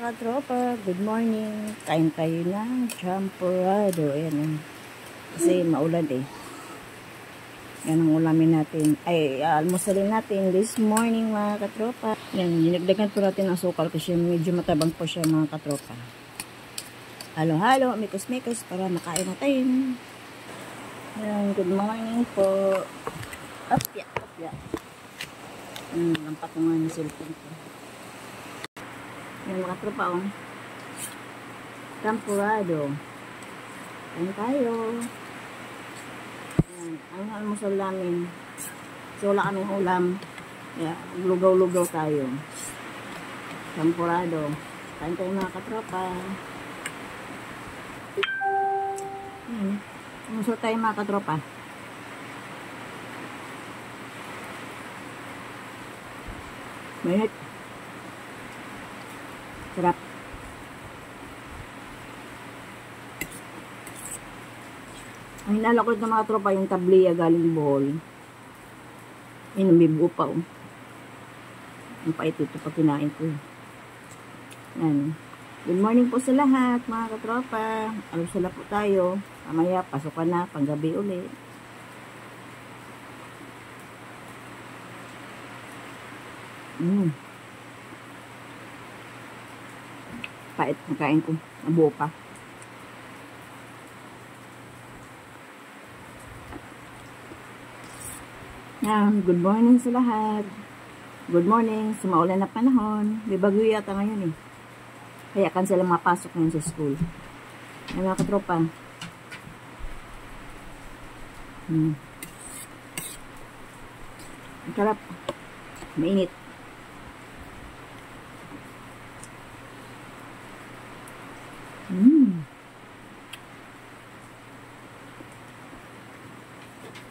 katropa, good morning. Kain tayo ng champurrado. Ayan. Kasi maulan eh. Yan ang ulamin natin. Ay, almusalin natin this morning mga katropa. Yan, dinagdagan po natin ang sukal kasi medyo matabang po siya mga katropa. Halo-halo, mikos-mikos para makain natin. Yan, good morning po. Opya, opya. Lampak ko nga ng cellphone ko. Yan mga tropa oh. Champurrado. Kain tayo. Yan. Ang almusal namin. So wala kaming ulam. Yeah, lugaw-lugaw tayo. Champurrado. Kain tayo mga katropa. Yan. Almusal tayo mga katropa. Mainit. Sarap. Ang hinala ko ng mga tropa yung tabliya galing Bohol. Yun, may buo pa oh. Ang pait ito pag kinain ko. Yan. Good morning po sa lahat mga katropa. Alusala po tayo. Mamaya pasukan na panggabi ulit. Pait ang kain ko. Nabuo pa. Yan. Good morning sa lahat. Good morning sa maulan na panahon. May bagyo yata ngayon eh. Kaya cancel ang mapasok ngayon sa school. Yan mga katropa. Ang sarap. Mainit.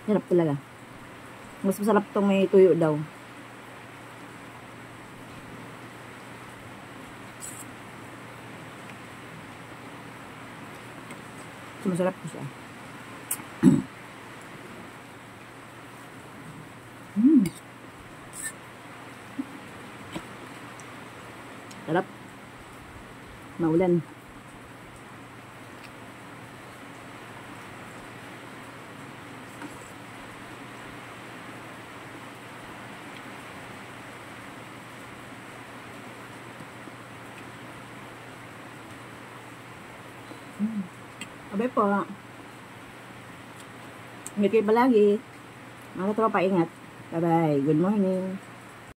Sarap talaga. Mas masarap itong may tuyo daw. So, masarap po siya. Sarap. Maulan. Abay po. Ingat kayo palagi. Mga tropa, ingat. Bye-bye. Good morning.